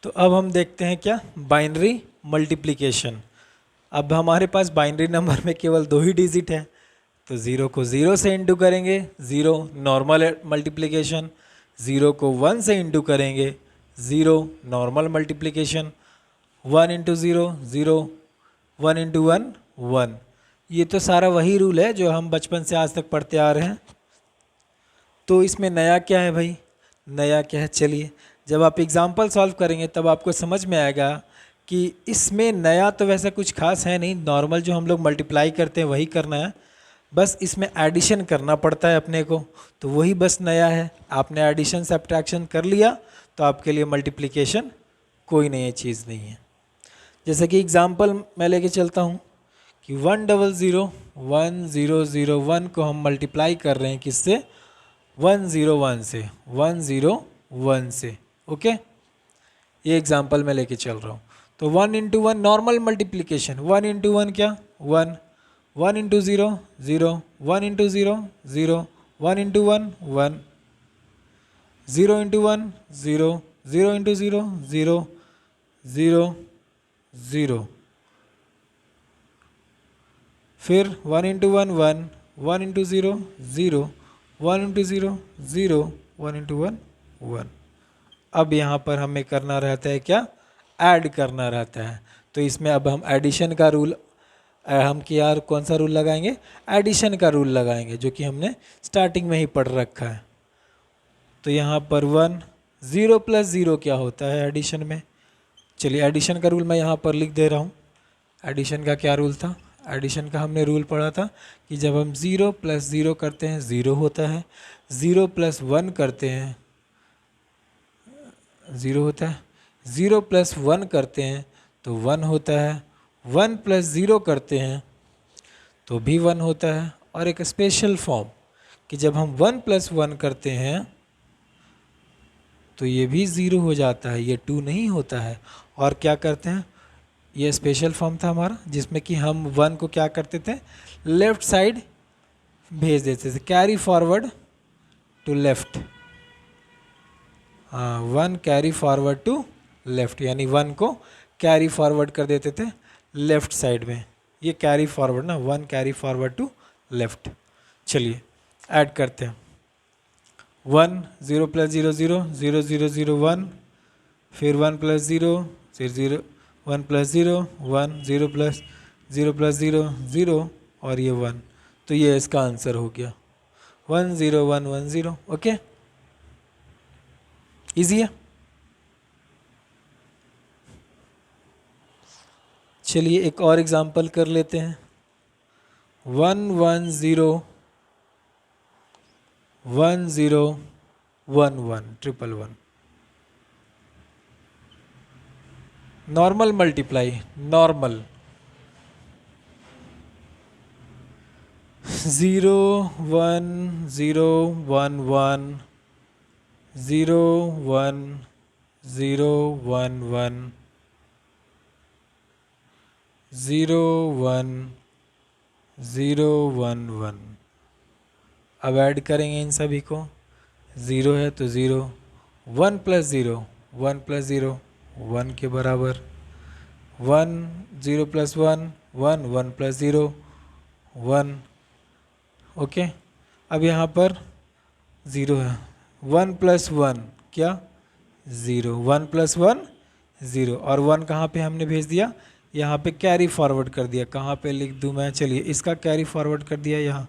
तो अब हम देखते हैं क्या, बाइनरी मल्टीप्लिकेशन। अब हमारे पास बाइनरी नंबर में केवल 2 ही डिजिट है, तो 0 को 0 से इंटू करेंगे, 0 नॉर्मल मल्टीप्लिकेशन। 0 को 1 से इंटू करेंगे, 0 नॉर्मल मल्टीप्लिकेशन। 1 into 0 0, 1 into 1 1। ये तो सारा वही रूल है जो हम बचपन से आज तक पढ़ते आ रहे हैं। तो इसमें नया क्या है भाई, नया क्या है, चलिए जब आप एग्जाम्पल सॉल्व करेंगे तब आपको समझ में आएगा कि इसमें नया तो वैसा कुछ खास है नहीं, नॉर्मल जो हम लोग मल्टीप्लाई करते हैं वही करना है, बस इसमें एडिशन करना पड़ता है अपने को, तो वही बस नया है। आपने एडिशन सब्ट्रैक्शन कर लिया तो आपके लिए मल्टीप्लिकेशन कोई नई चीज़ नहीं है। जैसे कि एग्जाम्पल मैं लेके चलता हूँ कि 100 1001 को हम मल्टीप्लाई कर रहे हैं किससे, 101 से, 101 से। ओके, ये एग्जाम्पल मैं लेके चल रहा हूँ। तो 1 इंटू 1 नॉर्मल मल्टीप्लिकेशन, 1 इंटू 1 क्या, 1, 1 into 0 0, 1 into 0 0, 1 into 1 1, 0 into 1 0, 0 into 0 0, 0 0, फिर 1 इंटू 1 1, 1 इंटू 0 0, 1 इंटू 0 0, 1 इंटू 1 1। अब यहाँ पर हमें करना रहता है क्या, ऐड करना रहता है। तो इसमें अब हम एडिशन का रूल, हम कि यार कौन सा रूल लगाएंगे, एडिशन का रूल लगाएंगे, जो कि हमने स्टार्टिंग में ही पढ़ रखा है। तो यहाँ पर 1, 0 प्लस 0 क्या होता है एडिशन में, चलिए एडिशन का रूल मैं यहाँ पर लिख दे रहा हूँ। एडिशन का क्या रूल था, एडिशन का हमने रूल पढ़ा था कि जब हम 0 प्लस 0 करते हैं 0 होता है, 0 प्लस 1 करते हैं 0 होता है, 0 प्लस 1 करते हैं तो 1 होता है, 1 प्लस 0 करते हैं तो भी 1 होता है। और एक स्पेशल फॉर्म कि जब हम 1 प्लस 1 करते हैं तो ये भी 0 हो जाता है, ये 2 नहीं होता है। और क्या करते हैं, ये स्पेशल फॉर्म था हमारा जिसमें कि हम 1 को क्या करते थे, लेफ्ट साइड भेज देते थे, कैरी फॉरवर्ड टू लेफ्ट। हाँ, 1 कैरी फॉरवर्ड टू लेफ्ट, यानी 1 को कैरी फॉरवर्ड कर देते थे लेफ्ट साइड में। ये कैरी फॉरवर्ड ना, 1 कैरी फॉरवर्ड टू लेफ्ट। चलिए ऐड करते हैं, 1 0 प्लस 0 0, 0 0 0 1, फिर 1 प्लस 0, फिर 0 1 प्लस 0 1, 0 प्लस 0 0 और ये 1। तो ये इसका आंसर हो गया 1 0 1 1 0। ओके, इजी है। चलिए एक और एग्जांपल कर लेते हैं, 1 1 0 1 0 1 1 ट्रिपल 1। Normal multiply, normal 0 1 0 1 1, 0 1 0 1 1, 0 1 0 1 1। अब ऐड करेंगे इन सभी को, 0 है तो 0, 1 प्लस 0 1 प्लस 0 1 के बराबर, 1 0 प्लस 1 1, 1 प्लस 0 1। ओके, अब यहाँ पर 0 है, 1 प्लस 1 क्या, 0, 1 प्लस 1 0, और 1 कहाँ पे हमने भेज दिया, यहाँ पे कैरी फॉरवर्ड कर दिया। कहाँ पे लिख दूँ मैं, चलिए इसका कैरी फॉरवर्ड कर दिया यहाँ,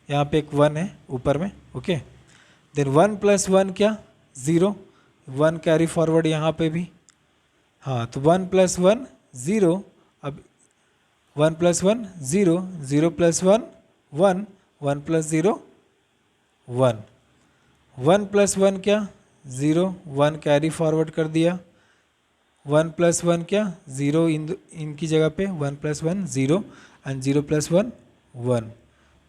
यहाँ पे एक 1 है ऊपर में। ओके, देन 1 प्लस 1 क्या, 0, 1 कैरी फॉरवर्ड यहाँ पे भी। हाँ, तो 1 प्लस 1 0, अब 1 प्लस 1 0, 0 प्लस 1 1, 1 प्लस 0 1, 1 प्लस 1 क्या, 0, 1 कैरी फॉरवर्ड कर दिया, 1 प्लस 1 क्या, 0 इनकी जगह पे, 1 plus 1 0 and 0 plus 1 1,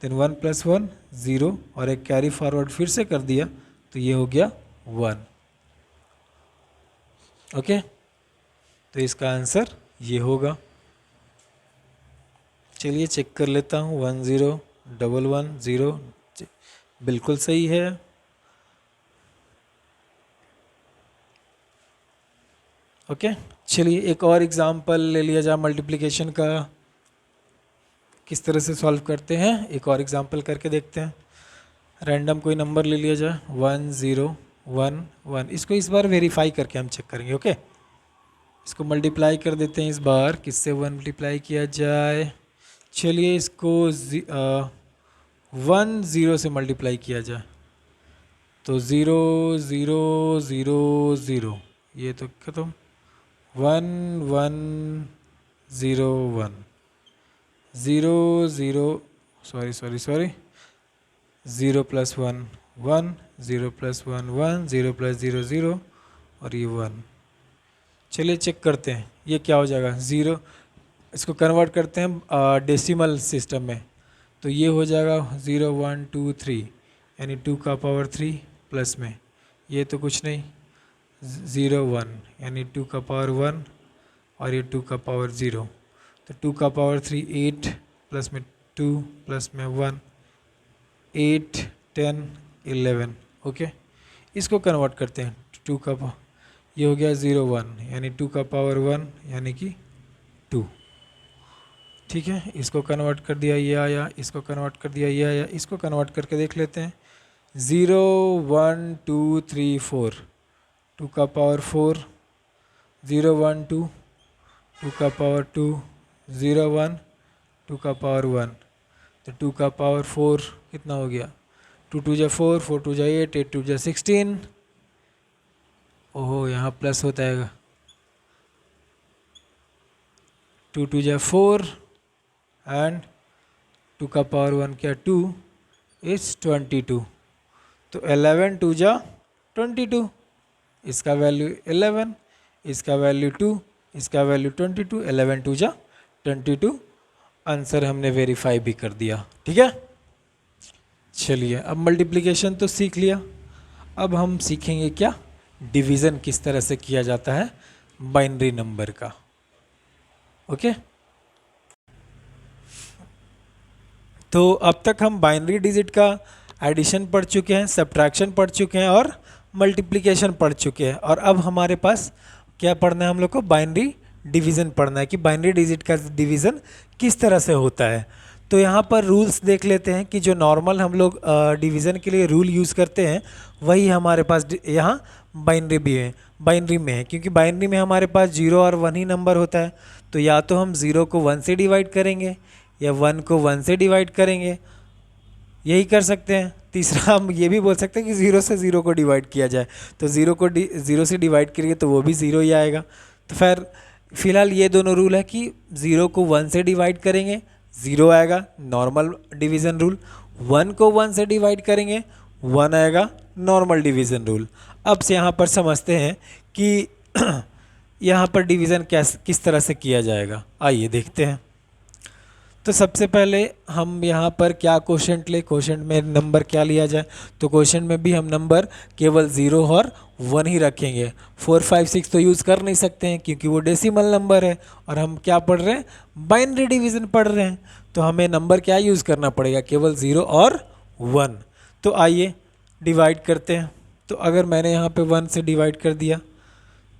then 1 plus 1 0 और एक कैरी फॉरवर्ड फिर से कर दिया, तो ये हो गया 1। ओके, तो इसका आंसर ये होगा। चलिए चेक कर लेता हूँ, 1 0 1 1 0 बिल्कुल सही है। ओके, चलिए एक और एग्जांपल ले लिया जाए मल्टीप्लिकेशन का, किस तरह से सॉल्व करते हैं एक और एग्जांपल करके देखते हैं। रैंडम कोई नंबर ले लिया जाए 1 0 1 1, इसको इस बार वेरीफाई करके हम चेक करेंगे। ओके, इसको मल्टीप्लाई कर देते हैं इस बार, किससे मल्टीप्लाई किया जाए, चलिए इसको 1 0 से मल्टीप्लाई किया जाए, तो 0 0 0 0, ये तो खत्म, 1 1 0 1 0 0, सॉरी 0 + 1 1, 0 + 1 1, 0 + 0 0 और ये 1। चलिए चेक करते हैं ये क्या हो जाएगा। 0 इसको कन्वर्ट करते हैं डेसिमल सिस्टम में, तो ये हो जाएगा 0 1 2 3, यानी 2 का पावर 3 प्लस में ये तो कुछ नहीं 0 1, यानी 2 का पावर 1 और ये 2 का पावर 0, तो 2 का पावर 3 8 प्लस में 2 प्लस में 1 8 10 11। ओके, इसको कन्वर्ट करते हैं 2 का ये हो गया 0 1, यानी 2 का पावर 1 यानी कि 2। ठीक है, इसको कन्वर्ट कर दिया ये आया, इसको कन्वर्ट कर दिया ये आया, इसको कन्वर्ट करके देख लेते हैं 0 1 2 3 4, 2 का पावर 4 0 1 2, 2 का पावर 2 0 1, 2 का पावर 1, तो 2 का पावर 4 कितना हो गया, 2 2 जा 4, 4 2 जा 8, 8 2 जा 16। ओहो, यहाँ प्लस होता है, 2 2 जा 4 एंड 2 का पावर 1 क्या 2 इज 22, तो 11 2 जा 22, इसका वैल्यू 11, इसका वैल्यू 2, इसका वैल्यू 22, 11 2 जा 22, आंसर हमने वेरीफाई भी कर दिया। ठीक है, चलिए अब मल्टीप्लिकेशन तो सीख लिया, अब हम सीखेंगे क्या, डिवीज़न किस तरह से किया जाता है बाइनरी नंबर का। ओके, तो अब तक हम बाइनरी डिजिट का एडिशन पढ़ चुके हैं, सब्ट्रैक्शन पढ़ चुके हैं और मल्टीप्लिकेशन पढ़ चुके हैं, और अब हमारे पास क्या पढ़ना है, हम लोग को बाइनरी डिवीज़न पढ़ना है कि बाइनरी डिजिट का डिवीज़न किस तरह से होता है। तो यहाँ पर रूल्स देख लेते हैं कि जो नॉर्मल हम लोग डिवीज़न के लिए रूल यूज़ करते हैं वही हमारे पास यहाँ बाइनरी भी है, बाइनरी में है, क्योंकि बाइनरी में हमारे पास 0 और 1 ही नंबर होता है, तो या तो हम 0 को 1 से डिवाइड करेंगे या 1 को 1 से डिवाइड करेंगे, यही कर सकते हैं। तीसरा हम ये भी बोल सकते हैं कि 0 से 0 को डिवाइड किया जाए, तो 0 को 0 से डिवाइड करिए तो वो भी 0 ही आएगा। तो फिलहाल ये दोनों रूल है कि 0 को 1 से डिवाइड करेंगे 0 आएगा, नॉर्मल डिवीज़न रूल, 1 को 1 से डिवाइड करेंगे 1 आएगा, नॉर्मल डिवीज़न रूल। अब से यहाँ पर समझते हैं कि यहाँ पर डिवीज़न किस तरह से किया जाएगा, आइए देखते हैं। तो सबसे पहले हम यहाँ पर क्या कोशेंट ले, कोशेंट में नंबर क्या लिया जाए, तो कोशेंट में भी हम नंबर केवल 0 और 1 ही रखेंगे, 4 5 6 तो यूज़ कर नहीं सकते हैं क्योंकि वो डेसिमल नंबर है और हम क्या पढ़ रहे हैं, बाइनरी डिवीज़न पढ़ रहे हैं, तो हमें नंबर क्या यूज़ करना पड़ेगा, केवल 0 और 1। तो आइए डिवाइड करते हैं, तो अगर मैंने यहाँ पे 1 से डिवाइड कर दिया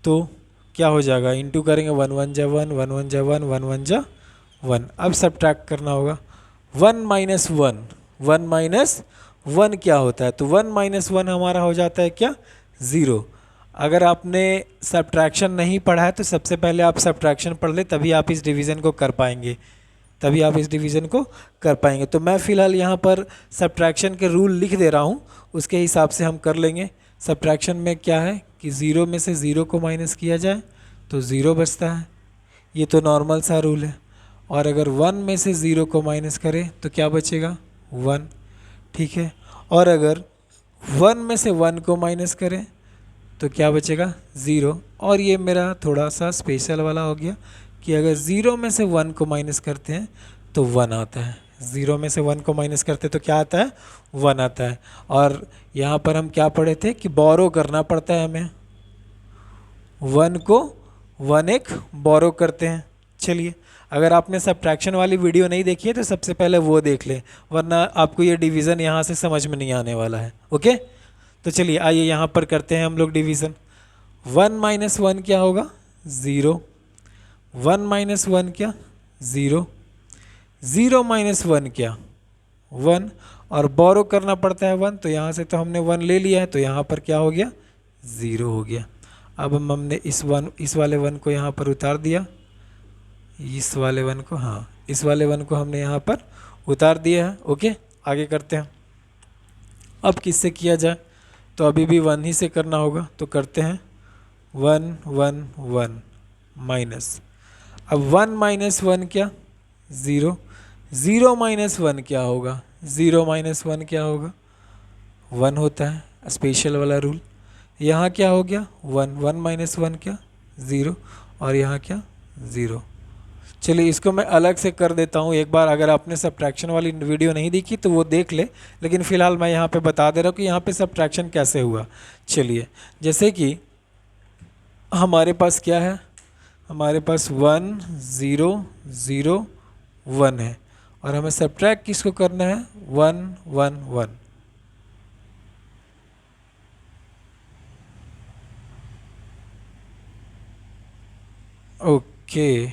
तो क्या हो जाएगा, इंटू करेंगे 1 1 जा 1, 1 1 जा 1, 1 1 जा 1। अब सब्ट्रैक्ट करना होगा, 1 माइनस 1, 1 माइनस 1 क्या होता है, तो 1 माइनस 1 हमारा हो जाता है क्या, 0। अगर आपने सब्ट्रैक्शन नहीं पढ़ा है तो सबसे पहले आप सब्ट्रैक्शन पढ़ ले, तभी आप इस डिवीज़न को कर पाएंगे, तभी आप इस डिवीज़न को कर पाएंगे। तो मैं फ़िलहाल यहाँ पर सब्ट्रैक्शन के रूल लिख दे रहा हूँ, उसके हिसाब से हम कर लेंगे। सब्ट्रैक्शन में क्या है कि 0 में से 0 को माइनस किया जाए तो 0 बचता है, ये तो नॉर्मल सा रूल है, और अगर 1 में से 0 को माइनस करें तो क्या बचेगा, 1। ठीक है, और अगर 1 में से 1 को माइनस करें तो क्या बचेगा, 0। और ये मेरा थोड़ा सा स्पेशल वाला हो गया कि अगर 0 में से 1 को माइनस करते हैं तो 1 आता है, 0 में से 1 को माइनस करते तो क्या आता है, 1 आता है। और यहाँ पर हम क्या पढ़े थे कि बोरो करना पड़ता है हमें, 1 को 1 एक बोरो करते हैं। चलिए, अगर आपने सब्ट्रैक्शन वाली वीडियो नहीं देखी है तो सबसे पहले वो देख लें, वरना आपको ये डिवीज़न यहाँ से समझ में नहीं आने वाला है। ओके, तो चलिए आइए यहाँ पर करते हैं हम लोग डिवीज़न। 1 माइनस 1 क्या होगा, ज़ीरो, 1 - 1 क्या, ज़ीरो, 0 - 1 क्या, 1, और बोरो करना पड़ता है 1, तो यहाँ से तो हमने 1 ले लिया है, तो यहाँ पर क्या हो गया, 0 हो गया। अब हमने इस वाले 1 को यहाँ पर उतार दिया, इस वाले 1 को, हाँ इस वाले 1 को हमने यहाँ पर उतार दिया है। ओके, आगे करते हैं। अब किससे किया जाए, तो अभी भी 1 ही से करना होगा, तो करते हैं 1 1 1 माइनस। अब 1 - 1 क्या, 0, 0 - 1 क्या होगा, 0 - 1 क्या होगा, 1 होता है, स्पेशल वाला रूल। यहाँ क्या हो गया, 1, 1 - 1 क्या, 0, और यहाँ क्या, 0। चलिए इसको मैं अलग से कर देता हूँ एक बार, अगर आपने सब्ट्रैक्शन वाली वीडियो नहीं देखी तो वो देख ले, लेकिन फ़िलहाल मैं यहाँ पे बता दे रहा हूँ कि यहाँ पे सब्ट्रैक्शन कैसे हुआ। चलिए, जैसे कि हमारे पास क्या है, हमारे पास 1 0 0 1 है, और हमें सब्ट्रैक्ट किसको करना है, 1 1 1। ओके,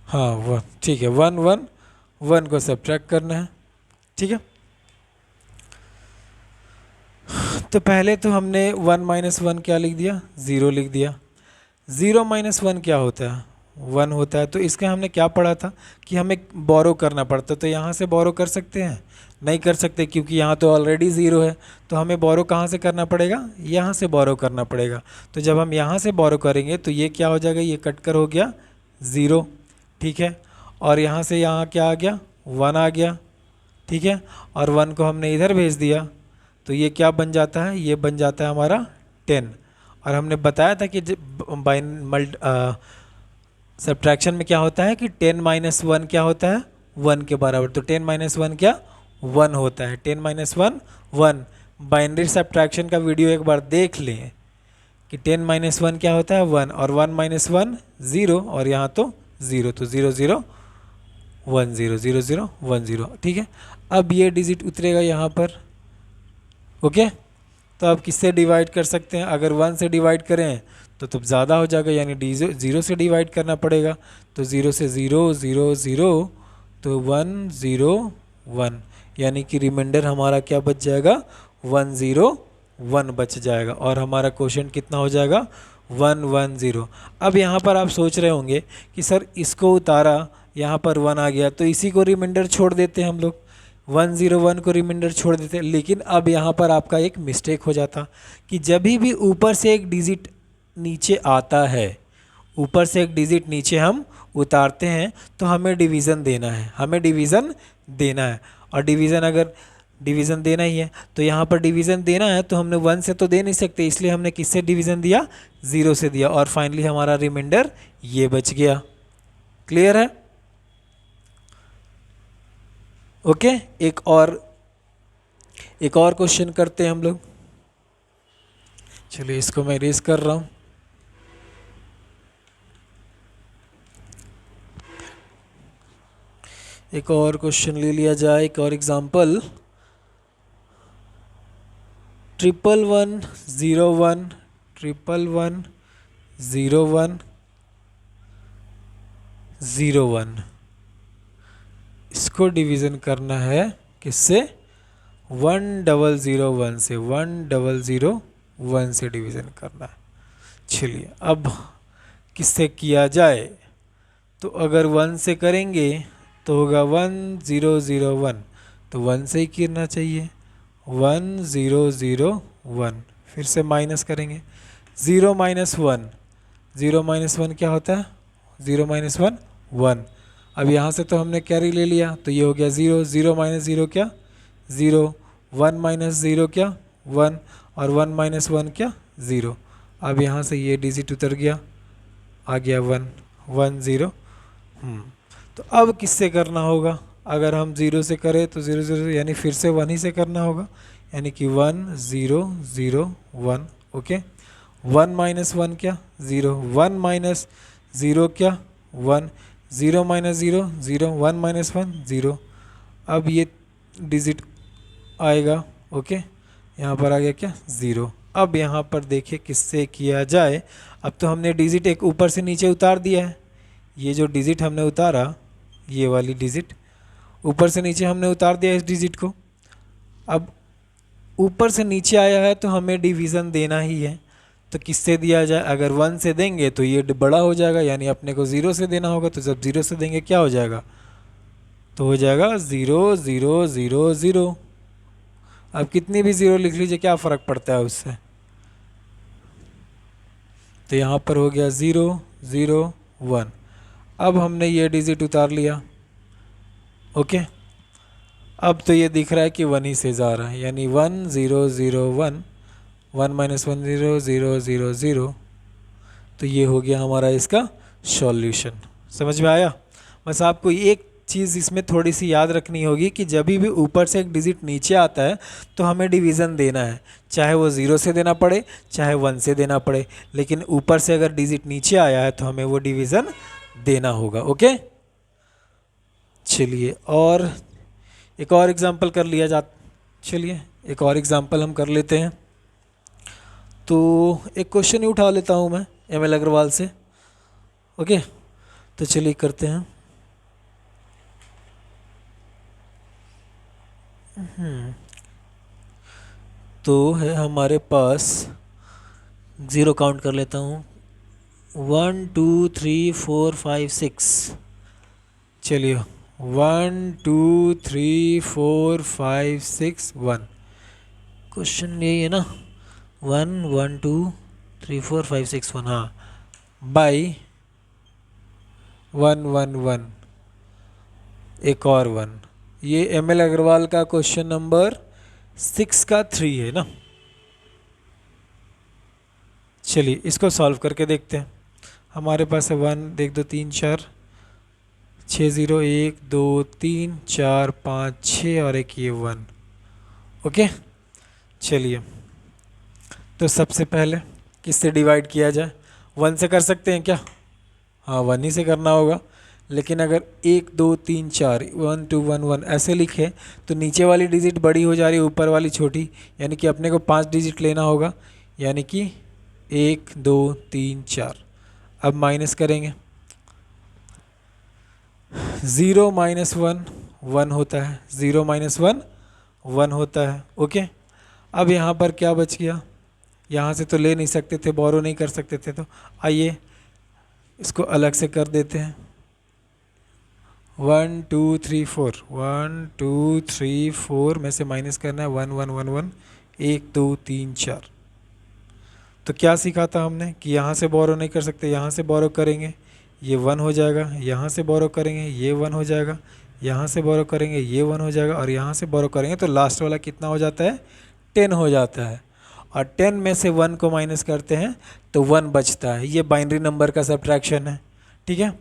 हाँ 1, ठीक है, 1 1 1 को सब्ट्रैक्ट करना है, ठीक है। तो पहले तो हमने 1 - 1 क्या लिख दिया, 0 लिख दिया। 0 - 1 क्या होता है, 1 होता है। तो इसका हमने क्या पढ़ा था कि हमें बोरो करना पड़ता, तो यहाँ से बोरो कर सकते हैं, नहीं कर सकते क्योंकि यहाँ तो ऑलरेडी 0 है। तो हमें बोरो कहाँ से करना पड़ेगा, यहाँ से बोरो करना पड़ेगा। तो जब हम यहाँ से बोरो करेंगे तो ये क्या हो जाएगा, ये कट कर हो गया 0, ठीक है। और यहाँ से यहाँ क्या आ गया, 1 आ गया, ठीक है। और 1 को हमने इधर भेज दिया, तो ये क्या बन जाता है, ये बन जाता है हमारा 10। और हमने बताया था कि सब्ट्रैक्शन में क्या होता है कि 10 - 1 क्या होता है, 1 के बराबर। तो 10 - 1 क्या, 1 होता है। 10 - 1 1। बाइनरी सब्ट्रैक्शन का वीडियो एक बार देख लें कि 10 - 1 क्या होता है, 1, और 1 - 1 0, और यहाँ तो 0, तो 0 0 1 0 0 0 1 0, ठीक है। अब ये डिजिट उतरेगा यहाँ पर, ओके। तो अब किससे डिवाइड कर सकते हैं, अगर 1 से डिवाइड करें तो ज़्यादा हो जाएगा, यानी 0 से डिवाइड करना पड़ेगा। तो 0 से 0 0 0, तो 1 0 1, यानी कि रिमाइंडर हमारा क्या बच जाएगा, 1 0 1 बच जाएगा, और हमारा क्वेश्चन कितना हो जाएगा, 1 1 0। अब यहाँ पर आप सोच रहे होंगे कि सर इसको उतारा, यहाँ पर 1 आ गया, तो इसी को रिमाइंडर छोड़ देते हैं हम लोग, 1 0 1 को रिमाइंडर छोड़ देते। लेकिन अब यहाँ पर आपका एक मिस्टेक हो जाता कि जब भी ऊपर से एक डिजिट नीचे आता है, ऊपर से एक डिजिट नीचे हम उतारते हैं, तो हमें डिवीज़न देना है, हमें डिवीज़न देना है। और डिवीज़न अगर डिवीज़न देना ही है, तो यहाँ पर डिवीज़न देना है, तो हमने 1 से तो दे नहीं सकते, इसलिए हमने किससे डिवीज़न दिया, 0 से दिया, और फाइनली हमारा रिमाइंडर ये बच गया। क्लियर है, ओके। एक और क्वेश्चन करते हैं हम लोग। चलिए इसको मैं रेस कर रहा हूँ। एक और क्वेश्चन ले लिया जाए, एक और एग्जांपल। 1 1 0 1 1 1 0 1 0 1, इसको डिवीज़न करना है किससे, 1 0 0 1 से, 1 0 0 1 से डिवीज़न करना है। चलिए अब किससे किया जाए, तो अगर 1 से करेंगे तो होगा 1 0 0 1, तो 1 से ही करना चाहिए, 1 0 0 1। फिर से माइनस करेंगे, 0 - 1, 0 - 1 क्या होता है, 0 - 1 1। अब यहाँ से तो हमने कैरी ले लिया, तो ये हो गया 0, 0 - 0 क्या, 0, 1 - 0 क्या, 1, और 1 - 1 क्या, 0। अब यहाँ से ये डिजिट उतर गया, आ गया 1 1 0। तो अब किससे करना होगा, अगर हम 0 से करें तो 0 0, यानी फिर से 1 ही से करना होगा, यानी कि 1 0 0 1, ओके। 1 - 1 क्या, 0, 1 - 0 क्या, 1, 0 - 0 0, 1 - 1 0। अब ये डिजिट आएगा, ओके, यहाँ पर आ गया क्या, 0। अब यहाँ पर देखिए किससे किया जाए। अब तो हमने डिजिट एक ऊपर से नीचे उतार दिया है, ये जो डिजिट हमने उतारा, ये वाली डिजिट ऊपर से नीचे हमने उतार दिया इस डिजिट को। अब ऊपर से नीचे आया है तो हमें डिवीज़न देना ही है, तो किससे दिया जाए? अगर 1 से देंगे तो ये बड़ा हो जाएगा, यानी अपने को 0 से देना होगा, तो जब 0 से देंगे क्या हो जाएगा? तो हो जाएगा 0 0 0 0। अब कितनी भी 0 लिख लीजिए, क्या फ़र्क पड़ता है उससे। तो यहाँ पर हो गया 0 0 1। अब हमने ये डिजिट उतार लिया, ओके। अब तो ये दिख रहा है कि 1 ही से जा रहा है, यानी 1 0 0 1, 1 माइनस 1 0 0 0 0। तो ये हो गया हमारा इसका सॉल्यूशन। समझ में आया? बस आपको एक चीज़ इसमें थोड़ी सी याद रखनी होगी कि जब भी ऊपर से एक डिजिट नीचे आता है तो हमें डिवीज़न देना है, चाहे वो 0 से देना पड़े चाहे 1 से देना पड़े, लेकिन ऊपर से अगर डिजिट नीचे आया है तो हमें वो डिवीज़न देना होगा, ओके। चलिए और एक और एग्जांपल कर लिया जा चलिए एक और एग्जांपल हम कर लेते हैं। तो एक क्वेश्चन ही उठा लेता हूँ मैं एम.एल. अग्रवाल से, ओके। तो चलिए करते हैं। तो है हमारे पास, ज़ीरो काउंट कर लेता हूँ, 1 2 3 4 5 6। चलिए 1 2 3 4 5 6 1। क्वेश्चन यही है ना, 1 1 2 3 4 5 6 1, हाँ, बाई 1 1 1 एक और 1। ये एम.एल. अग्रवाल का क्वेश्चन नंबर 6 का 3 है ना। चलिए इसको सॉल्व करके देखते हैं। हमारे पास है 1 1 2 3 4 6 0 1 2 3 4 5 6 और एक ये 1, ओके। चलिए तो सबसे पहले किससे डिवाइड किया जाए? 1 से कर सकते हैं क्या? हाँ 1 ही से करना होगा। लेकिन अगर 1 2 3 4 1 2 1 1 ऐसे लिखे तो नीचे वाली डिजिट बड़ी हो जा रही है, ऊपर वाली छोटी, यानी कि अपने को 5 डिजिट लेना होगा, यानी कि 1 2 3 4। अब माइनस करेंगे, 0 माइनस 1 1 होता है, 0 माइनस 1 1 होता है, ओके। अब यहाँ पर क्या बच गया? यहाँ से तो ले नहीं सकते थे, बोरो नहीं कर सकते थे, तो आइए इसको अलग से कर देते हैं। 1 2 3 4 1 2 3 4 में से माइनस करना है 1 1 1 1 1 2 3 4। तो क्या सीखा था हमने कि यहाँ से बोरो नहीं कर सकते, यहाँ से बोरो करेंगे ये 1 हो जाएगा, यहाँ से बोरो करेंगे ये 1 हो जाएगा, यहाँ से बोरो करेंगे ये 1 हो जाएगा, और यहाँ से बोरो करेंगे तो लास्ट वाला कितना हो जाता है? 10 हो जाता है। और 10 में से 1 को माइनस करते हैं तो 1 बचता है। ये बाइनरी नंबर का सब्ट्रैक्शन है, ठीक है।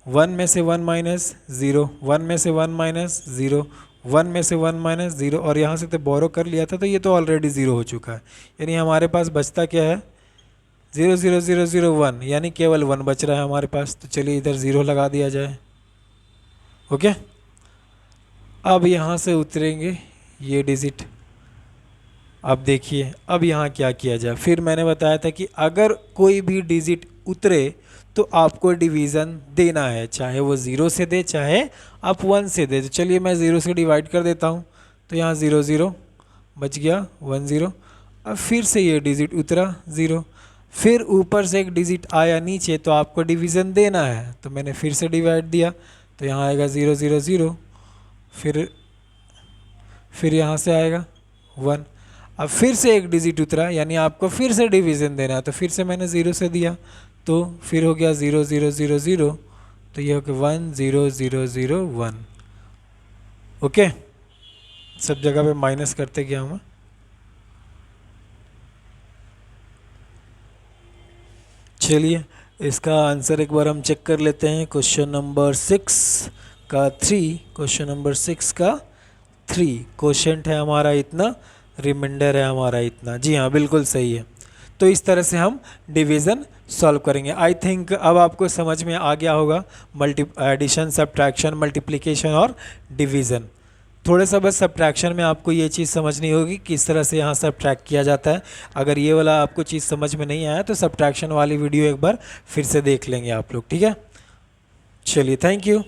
1 में से 1 माइनस 0, 1 में से 1 माइनस 0, 1 में से 1 माइनस 0, और यहाँ से तो बोरो कर लिया था तो ये तो ऑलरेडी 0 हो चुका है, यानी हमारे पास बचता क्या है? 0 0 0 0 1, यानी केवल 1 बच रहा है हमारे पास। तो चलिए इधर 0 लगा दिया जाए, ओके। अब यहाँ से उतरेंगे ये डिजिट। अब देखिए अब यहाँ क्या किया जाए। फिर मैंने बताया था कि अगर कोई भी डिजिट उतरे तो आपको डिवीज़न देना है, चाहे वो 0 से दे चाहे आप 1 से दे। तो चलिए मैं 0 से डिवाइड कर देता हूँ, तो यहाँ 0 0 बच गया, 1 0। अब फिर से ये डिजिट उतरा 0, फिर ऊपर से एक डिजिट आया नीचे तो आपको डिवीज़न देना है, तो मैंने फिर से डिवाइड दिया, तो यहाँ आएगा 0 0 0, फिर यहाँ से आएगा 1। अब फिर से एक डिजिट उतरा, यानी आपको फिर से डिवीज़न देना है, तो फिर से मैंने 0 से दिया, तो फिर हो गया 0 0 0 0, तो ये हो गया 1 0 0 0 1, ओके। सब जगह पे माइनस करते गया हूँ। चलिए इसका आंसर एक बार हम चेक कर लेते हैं। क्वेश्चन नंबर 6 का 3, क्वेश्चन नंबर 6 का 3 क्वेश्चन है हमारा इतना, रिमाइंडर है हमारा इतना। जी हाँ बिल्कुल सही है। तो इस तरह से हम डिवीज़न सॉल्व करेंगे। आई थिंक अब आपको समझ में आ गया होगा एडिशन, सब्ट्रैक्शन, मल्टीप्लिकेशन और डिवीज़न। थोड़े सा बस सब्ट्रैक्शन में आपको ये चीज़ समझनी होगी किस तरह से यहाँ सब्ट्रैक्ट किया जाता है। अगर ये वाला आपको चीज़ समझ में नहीं आया तो सब्ट्रैक्शन वाली वीडियो एक बार फिर से देख लेंगे आप लोग, ठीक है। चलिए, थैंक यू।